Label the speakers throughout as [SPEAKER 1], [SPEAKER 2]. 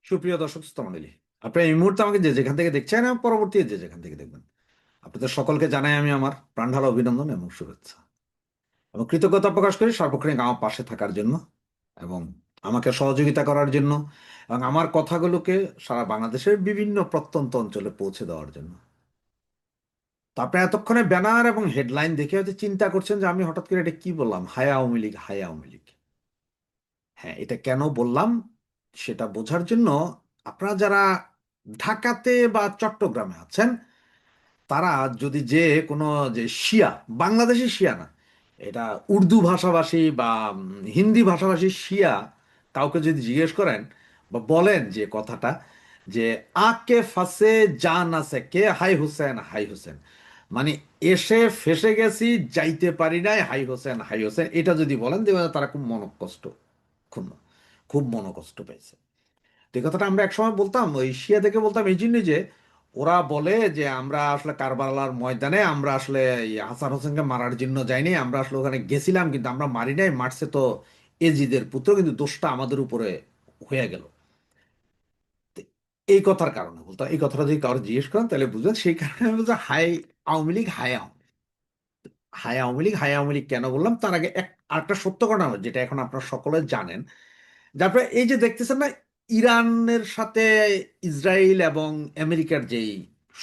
[SPEAKER 1] সুপ্রিয় দর্শক শ্রোতা মণ্ডলী, আপনি এই মুহূর্তে আমাকে যে যেখান থেকে দেখছেন এবং পরবর্তী যে যেখান থেকে দেখবেন, আপনাদের সকলকে জানাই আমি আমার প্রাণঢালা অভিনন্দন এবং শুভেচ্ছা এবং কৃতজ্ঞতা প্রকাশ করি সার্বক্ষণিক আমার পাশে থাকার জন্য এবং আমাকে সহযোগিতা করার জন্য এবং আমার কথাগুলোকে সারা বাংলাদেশের বিভিন্ন প্রত্যন্ত অঞ্চলে পৌঁছে দেওয়ার জন্য। তো আপনি এতক্ষণে ব্যানার এবং হেডলাইন দেখে হয়তো চিন্তা করছেন যে আমি হঠাৎ করে এটা কি বললাম, হায় আওয়ামী লীগ, হায় আওয়ামী লীগ। হ্যাঁ, এটা কেন বললাম সেটা বোঝার জন্য আপনারা যারা ঢাকাতে বা চট্টগ্রামে আছেন, তারা যদি যে কোনো যে শিয়া, বাংলাদেশি শিয়া না, এটা উর্দু ভাষাভাষী বা হিন্দি ভাষাভাষী শিয়া কাউকে যদি জিজ্ঞেস করেন বা বলেন যে কথাটা, যে আকে ফাসে যা না সে হাই হুসেন হাই হুসেন, মানে এসে ফেসে গেছি যাইতে পারি নাই, হাই হোসেন হাই হোসেন, এটা যদি বলেন দেখবেন তারা খুব মনকষ্ট, ক্ষুণ্ণ, খুব মনকষ্ট পেয়েছে। তো এই কথাটা আমরা একসময় বলতাম, ওই শিয়া থেকে বলতাম এই জন্যই যে ওরা বলে যে আমরা আসলে কারবালার ময়দানে আমরা আসলে এই হাসান হোসেনকে মারার জন্য যাইনি, আমরা আসলে ওখানে গেছিলাম কিন্তু আমরা মারি নাই, মারছে তো এজিদের পুত্র, কিন্তু দোষটা আমাদের উপরে হয়ে গেল। তো এই কথার কারণে বলতাম, এই কথাটা যদি কারো জিজ্ঞেস করেন তাহলে বুঝবেন সেই কারণে আমি বলছি হাই আওয়ামী লীগ, হাই আওয়ামী লীগ। হাই আওয়ামী লীগ, হাই আওয়ামী লীগ কেন বললাম তার আগে আরেকটা সত্য ঘটনা যেটা এখন আপনারা সকলে জানেন। তারপরে এই যে দেখতেছেন না, ইরানের সাথে ইসরায়েল এবং আমেরিকার যেই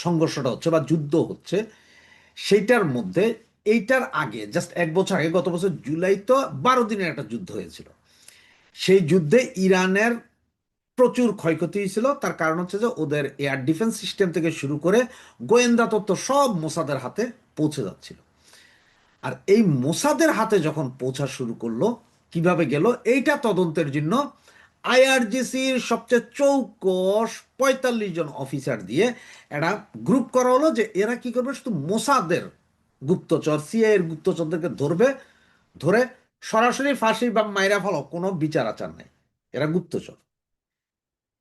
[SPEAKER 1] সংঘর্ষটা হচ্ছে বা যুদ্ধ হচ্ছে, সেইটার মধ্যে এইটার আগে জাস্ট এক বছর আগে, গত বছর জুলাই তো 12 দিনের একটা যুদ্ধ হয়েছিল। সেই যুদ্ধে ইরানের প্রচুর ক্ষয়ক্ষতি হয়েছিল। তার কারণ হচ্ছে যে ওদের এয়ার ডিফেন্স সিস্টেম থেকে শুরু করে গোয়েন্দা তথ্য সব মোসাদের হাতে পৌঁছে যাচ্ছিল। আর এই মোসাদের হাতে যখন পৌঁছা শুরু করলো, কিভাবে গেল এইটা তদন্তের জন্য আইআরজিসির সবচেয়ে চৌকস 45 জন অফিসার দিয়ে একটা গ্রুপ করা হলো যে এরা কি করবে, শুধু মোসাদের গুপ্তচর, সিআই এর গুপ্তচরদেরকে ধরবে, ধরে সরাসরি ফাঁসি বা মাইরা ফেলো, কোনো বিচার আচার নাই, এরা গুপ্তচর।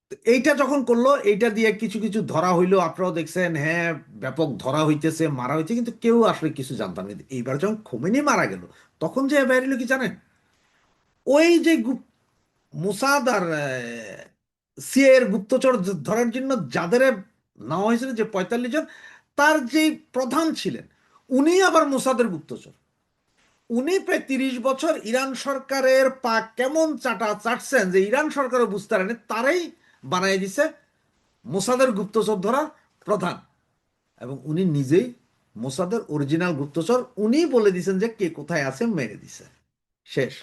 [SPEAKER 1] তো এইটা যখন করলো, এইটা দিয়ে কিছু কিছু ধরা হইলো, আপনারাও দেখছেন, হ্যাঁ, ব্যাপক ধরা হইতেছে, মারা হইছে, কিন্তু কেউ আসলে কিছু জানতাম না। কিন্তু এইবার যখন খোমেনি মারা গেল, তখন যে বেরিয়ে কি জানেন, ওই যে মোসাদ আর সিআই এর গুপ্তচর ধরার জন্য যাদের নেওয়া হয়েছিল, যে 45 জন, তার যে প্রধান ছিলেন, উনি আবার মোসাদের গুপ্তচর। উনি প্রায় 30 বছর ইরান সরকারের পা কেমন চাটা চাটছেন যে ইরান সরকারও বুঝতে পারেনি, তারাই বানাই দিছে মোসাদের গুপ্তচর ধরার প্রধান। এবং উনি নিজেই মোসাদের অরিজিনাল গুপ্তচর, উনি বলে দিছেন যে কে কোথায় আছে, মেরে দিছে, শেষ।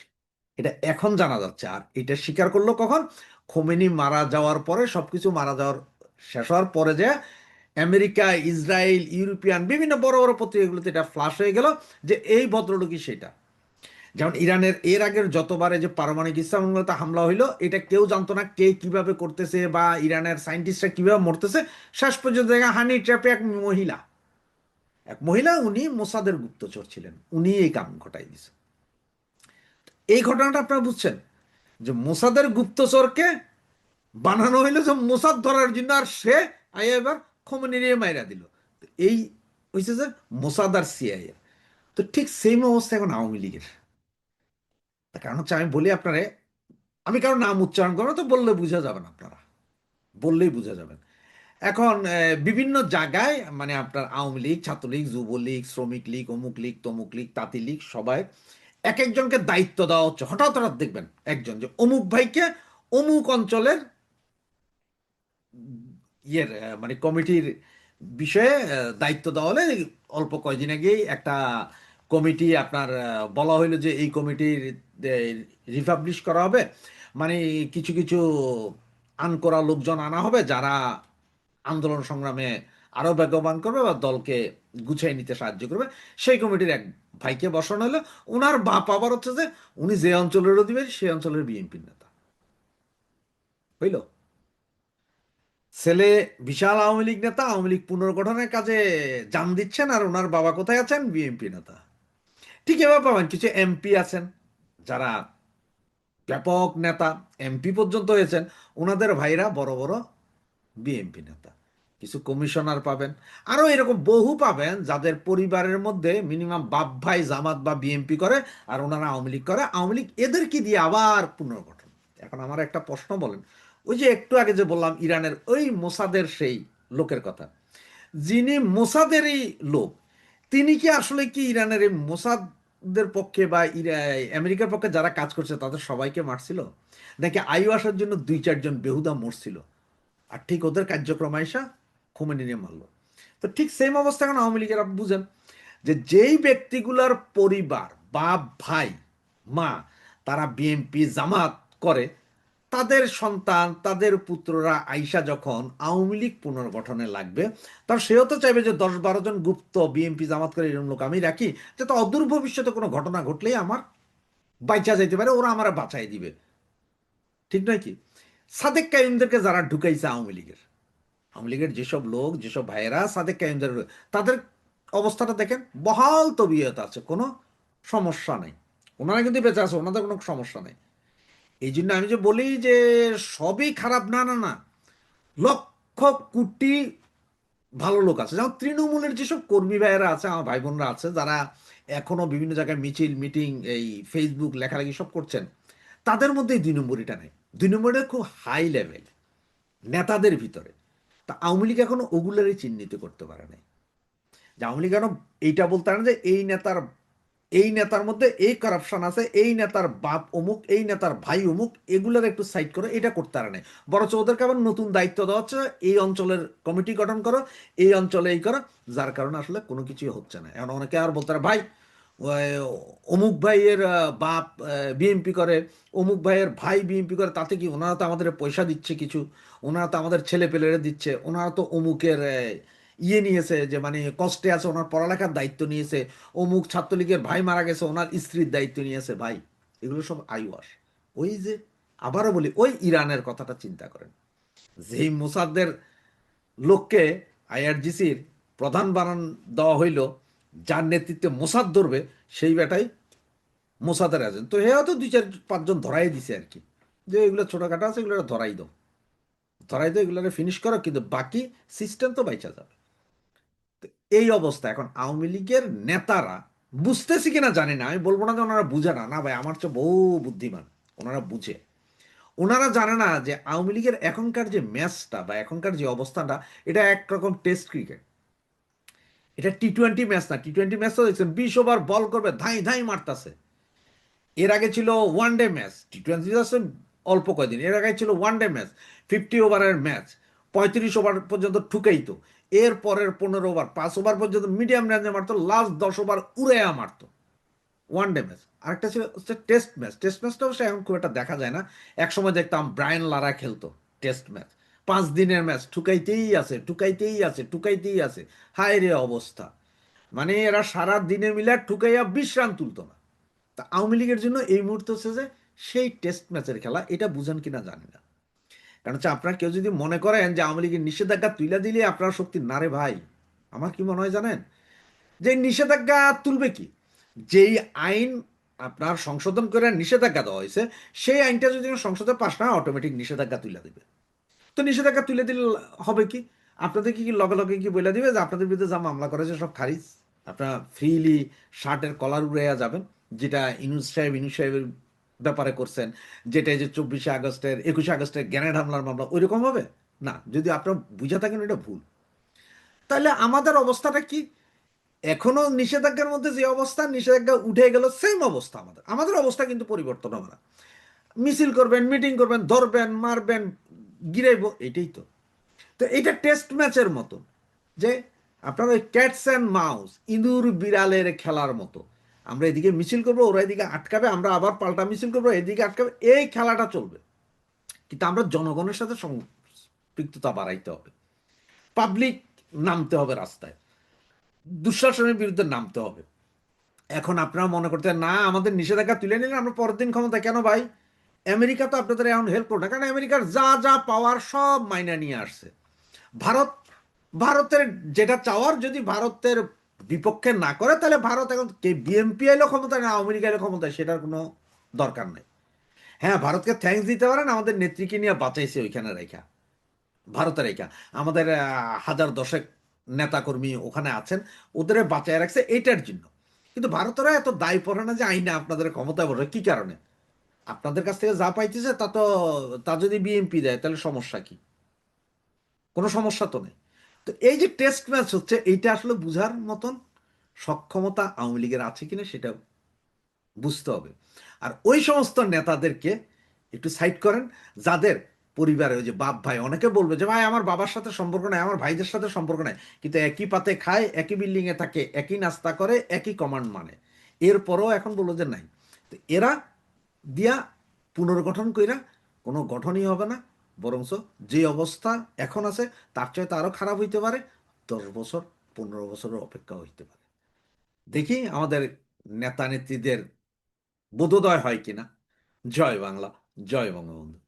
[SPEAKER 1] এটা এখন জানা যাচ্ছে। আর এটা স্বীকার করলো কখন, খোমেনি মারা যাওয়ার পরে, সবকিছু মারা যাওয়ার শেষ হওয়ার পরে, যে আমেরিকা, ইসরায়েল, ইউরোপিয়ান বিভিন্ন বড় বড় পত্রিকাগুলোতে এটা ফ্লাশ হয়ে গেল যে এই ভদ্রলোকই সেটা। যেমন ইরানের এর আগের যতবারে যে পারমাণবিক ইসলামতে হামলা হইলো, এটা কেউ জানতো না কে কিভাবে করতেছে বা ইরানের সায়েন্টিস্টরা কিভাবে মরতেছে। শেষ পর্যন্ত দেখা হানি ট্র্যাপে এক মহিলা, উনি মোসাদের গুপ্তচর ছিলেন, উনি এই কাম ঘটাই দিছে। এই ঘটনাটা আপনারা বুঝছেন যে মোসাদের গুপ্তচরকে বানানো হইলো যে মোসাদ ধরার জন্য, আর সে আইয়া এবার খোমেনিরে মাইরা দিল। তো এই হয়েছে যে মোসাদ আর সিআইএ। তো ঠিক সেম অবস্থা এখন আওয়ামী লীগের। তার কারণ হচ্ছে, আমি বলি আপনারে, আমি কারো নাম উচ্চারণ করবো না, তো বললে বুঝা যাবেন, আপনারা বললেই বুঝা যাবেন। এখন বিভিন্ন জায়গায় মানে আপনার আওয়ামী লীগ, ছাত্রলীগ, যুবলীগ, শ্রমিক লীগ, অমুক লীগ, তমুক লীগ, তাঁতি লীগ, সবাই এক একজনকে দায়িত্ব দেওয়া হচ্ছে। হঠাৎ হঠাৎ দেখবেন একজন, যে অমুক ভাইকে অমুক অঞ্চলের মানে কমিটির বিষয়ে দায়িত্ব দেওয়া হলে, অল্প কয়দিন আগেই একটা কমিটি আপনার বলা হইলো যে এই কমিটির রিপাবলিশ করা হবে, মানে কিছু কিছু আনকোরা লোকজন আনা হবে যারা আন্দোলন সংগ্রামে আরো বেগবান করবে বা দলকে গুছিয়ে নিতে সাহায্য করবে। সেই কমিটির এক ভাইকে বসানো হলো। ওনার বাপ আবার হচ্ছে যে উনি যে অঞ্চলের অধিবাসী সেই অঞ্চলের বিএনপির নেতা হইল। ছেলে বিশাল আওয়ামী লীগ নেতা, আওয়ামী লীগ পুনর্গঠনের কাজে জান দিচ্ছেন, আর ওনার বাবা কোথায় আছেন, বিএনপি নেতা। ঠিক এবার পাবেন কিছু এমপি আছেন যারা ব্যাপক নেতা, এমপি পর্যন্ত হয়েছেন, ওনাদের ভাইরা বড় বড় বিএনপি নেতা। কিছু কমিশনার পাবেন, আরো এরকম বহু পাবেন যাদের পরিবারের মধ্যে মিনিমাম বাপ ভাই জামাত বা বিএনপি করে, আর ওনারা আওয়ামী লীগ করে। আওয়ামী লীগ এদেরকে দিয়ে আবার পুনর্গঠন। এখন আমার একটা প্রশ্ন, বলেন ওই যে একটু আগে যে বললাম ইরানের ওই মোসাদের সেই লোকের কথা, যিনি মোসাদেরই লোক, তিনি কি আসলে কি ইরানের এই মোসাদের পক্ষে বা আমেরিকার পক্ষে যারা কাজ করছে তাদের সবাইকে মারছিল, নাকি আয়ু আসার জন্য 2-4 জন বেহুদা মরছিল, আর ঠিক ওদের কার্যক্রম আইসা খোমেনি নিয়ে মারলো? তো ঠিক সেম অবস্থা এখন আওয়ামী লীগের। আপনি বুঝেন যে যেই ব্যক্তিগুলার পরিবার, বাপ, ভাই, মা, তারা বিএনপি জামাত করে, তাদের সন্তান, তাদের পুত্ররা আইসা যখন আওয়ামী লীগ পুনর্গঠনে লাগবে, তার সেও তো চাইবে যে 10-12 জন গুপ্ত বিএনপি জামাত করে এরকম লোক আমি রাখি, যাতে অদূর ভবিষ্যতে কোনো ঘটনা ঘটলেই আমার বাইচা যাইতে পারে, ওরা আমার বাঁচাই দিবে। ঠিক নয় কি? সাদেক কাইমদেরকে যারা ঢুকাইছে আওয়ামী লীগের যেসব লোক, যেসব ভাইয়েরা সাদেক কাইমদের, তাদের অবস্থাটা দেখেন, বহাল তবিয়ত আছে, কোনো সমস্যা নেই। ওনারা কিন্তু বেঁচে আছে, ওনাদের কোনো সমস্যা নেই। এই জন্য আমি যে বলি যে সবই খারাপ, না না না, লক্ষ কোটি ভালো লোক আছে। যেমন তৃণমূলের যেসব কর্মী ভাইয়েরা আছে, আমার ভাই বোনরা আছে, যারা এখনো বিভিন্ন জায়গায় মিছিল, মিটিং, এই ফেসবুক লেখালেখি সব করছেন, তাদের মধ্যে এই 2 নম্বরিটা নেই। 2 নম্বরটা খুব হাই লেভেল নেতাদের ভিতরে। তা আওয়ামী লীগ এখনো ওগুলারই চিহ্নিত করতে পারে নাই। যে আওয়ামী লীগ কেন এইটা বলতে পারে না যে এই নেতার মধ্যে এই কারাপশন আছে, এই নেতার বাপ অমুক, এই নেতার ভাই অমুক, এগুলোর একটু সাইড করো, এটা করতে পারে না। বরঞ্চ ওদেরকে আবার নতুন দায়িত্ব দেওয়া হচ্ছে, এই অঞ্চলের কমিটি গঠন করো, এই অঞ্চলে এই করো, যার কারণে আসলে কোনো কিছুই হচ্ছে না। এখন অনেকে আর বলতে পারে ভাই, ওই অমুক ভাইয়ের বাপ বিএমপি করে, অমুক ভাইয়ের ভাই বিএমপি করে, তাতে কি, ওনারা তো আমাদের পয়সা দিচ্ছে কিছু, ওনারা তো আমাদের ছেলে পেলেরে দিচ্ছে, ওনারা তো অমুকের ইয়ে নিয়েছে, যে মানে কষ্টে আছে, ওনার পড়ালেখার দায়িত্ব নিয়েছে, অমুক ছাত্রলীগের ভাই মারা গেছে, ওনার স্ত্রীর দায়িত্ব নিয়েছে। ভাই, এগুলো সব আইওয়াস। ওই যে আবারও বলি, ওই ইরানের কথাটা চিন্তা করেন, যেই মোসাদ্দের লোককে আইআরজিসির প্রধান বানান দেওয়া হইল, যার নেতৃত্বে মোসাদ ধরবে, সেই বেটাই মোসাদের এজেন্ট। তো হেও তো 2-4-5 জন ধরাই দিছে আর কি, যে এগুলো ছোটখাটো আছে, এগুলো ধরাই দাও, এগুলো ফিনিশ করো, কিন্তু বাকি সিস্টেম তো বাইচা যাবে। তো এই অবস্থা এখন আওয়ামী লীগের নেতারা বুঝতেছি কিনা জানি না, আমি বলবো না যে ওনারা বুঝে না, না ভাই, আমার চেয়ে বহু বুদ্ধিমান, ওনারা বুঝে। ওনারা জানে না যে আওয়ামী লীগের এখনকার যে ম্যাচটা বা এখনকার যে অবস্থানটা, এটা একরকম টেস্ট ক্রিকেট, এটা টি-20 ম্যাচ না। টি-20 ম্যাচ তো দেখছেন 20 ওভার বল করবে, ধাই ধাই মারতাছে। এর আগে ছিল ওয়ান ডে ম্যাচ, টি-20 অল্প কয়দিন, এর আগে ছিল ওয়ান ডে ম্যাচ, 50 ওভারের ম্যাচ, 35 ওভার পর্যন্ত ঠুকাইতো। এর পরের 15 ওভার, 5 ওভার পর্যন্ত মিডিয়াম রেঞ্জে মারতো, লাস্ট 10 ওভার উড়াইয়া মারতো। One day match. আরেকটা ছিল হচ্ছে টেস্ট ম্যাচ। টেস্ট ম্যাচটা অবশ্যই এখন খুব একটা দেখা যায় না। এক সময় দেখতাম ব্রায়ান লারা খেলতো টেস্ট ম্যাচ। 5 দিনের ম্যাচ, ঠুকাইতেই আছে, ঠুকাইতেই আছে, ঠুকাইতেই আছে। হায় রে অবস্থা! মানে এরা সারা দিনে মিলে ঠুকাইয়া 20 রান তুলতো না। তা আওয়ামী লীগের জন্য এই মুহূর্তে হচ্ছে যে সেই টেস্ট ম্যাচের খেলা, এটা বুঝেন কিনা জানি না। কারণ হচ্ছে আপনার কেউ যদি মনে করেন যে আওয়ামী লীগের নিষেধাজ্ঞা তুলে দিলে আপনার শক্তি, না রে ভাই। আমার কি মনে হয় জানেন, যে নিষেধাজ্ঞা তুলবে কি, যেই আইন আপনার সংশোধন করে নিষেধাজ্ঞা দেওয়া হয়েছে, সেই আইনটা যদি সংসদে পাশ না হয়, অটোমেটিক নিষেধাজ্ঞা তুলে দেবে। তো নিষেধাজ্ঞা তুলে দিলে হবে কি, আপনাদের কি লগে লগে কি বলে দিবে যে আপনাদের বিরুদ্ধে যা মামলা করেছে সব খারিজ, আপনারা ফ্রিলি শার্টের কলার উড়াইয়া যাবেন, যেটা ইনুস সাহেবের ব্যাপারে করছেন, যেটা এই যে 24শে আগস্টের, 21শে আগস্টের গ্রেনেড হামলার মামলা, ওই রকম হবে না। যদি আপনারা বুঝে থাকেন এটা ভুল, তাহলে আমাদের অবস্থাটা কি? এখনো নিষেধাজ্ঞার মধ্যে যে অবস্থা, নিষেধাজ্ঞা উঠে গেল, সেম অবস্থা আমাদের। আমাদের অবস্থা কিন্তু পরিবর্তন হবে না। মিছিল করবেন, মিটিং করবেন, ধরবেন, মারবেন, গিরাইব, এটাই তো। তো এটা টেস্ট ম্যাচের মতো, যে আপনার ওই ক্যাটস অ্যান্ড মাউস, ইঁদুর বিড়ালের খেলার মতো। আমরা এদিকে মিছিল করবো, ওরা এদিকে আটকাবে, আমরা আবার পাল্টা মিছিল করবো, এদিকে আটকাবে, এই খেলাটা চলবে। কিন্তু আমরা জনগণের সাথে সম্পৃক্ততা বাড়াইতে হবে, পাবলিক নামতে হবে রাস্তায়, দুঃশাসনের বিরুদ্ধে নামতে হবে। এখন আপনারা মনে করতে না আমাদের নিষেধাজ্ঞা তুলে নিলে আমরা পরের দিন ক্ষমতা, কেন ভাই? আমেরিকা তো আপনাদের এখন হেল্প করবে না, কারণ আমেরিকার যা যা পাওয়ার সব মাইনা নিয়ে আসছে। ভারত, ভারতের যেটা চাওয়ার, যদি ভারতের বিপক্ষে না করে, তাহলে ভারত এখন কে বিএনপি এলো ক্ষমতায় না আওয়ামী লীগ এলো ক্ষমতায়, সেটার কোনো দরকার নেই। হ্যাঁ, ভারতকে থ্যাঙ্কস দিতে পারেন, আমাদের নেত্রীকে নিয়ে বাঁচাইছে ওইখানে রেখা, ভারতের রেখা। আমাদের হাজার দশেক নেতাকর্মী ওখানে আছেন, ওদের বাঁচায় রাখছে এইটার জন্য। কিন্তু ভারতেরা এত দায় পড়ে না যে আইনে আপনাদের ক্ষমতায় বসে, কি কারণে? আপনাদের কাছ থেকে যা পাইতেছে তা যদি বিএনপি দেয় তাহলে সমস্যা কি? কোনো সমস্যা তো নেই। তো এই যে টেস্ট ম্যাচ হচ্ছে, এইটা আসলে বুঝার মতন সক্ষমতা আওয়ামী লীগের আছে কিনা সেটা বুঝতে হবে। আর ওই সমস্ত নেতাদেরকে একটু সাইড করেন, যাদের পরিবারে ওই যে বাপ ভাই, অনেকে বলবে যে ভাই আমার বাবার সাথে সম্পর্ক নাই, আমার ভাইদের সাথে সম্পর্ক নাই, কিন্তু একই পাতে খায়, একই বিল্ডিং এ থাকে, একই নাস্তা করে, একই কমান্ড মানে, এরপরও এখন বললো যে নাই। তো এরা দিয়া পুনর্গঠন কইরা কোনো গঠনই হবে না, বরঞ্চ যে অবস্থা এখন আছে তার চাইতে আরো খারাপ হইতে পারে। 10 বছর, 15 বছরের অপেক্ষা হইতে পারে। দেখি আমাদের নেতা নেত্রীদের বোধোদয় হয় কিনা। জয় বাংলা, জয় বঙ্গবন্ধু।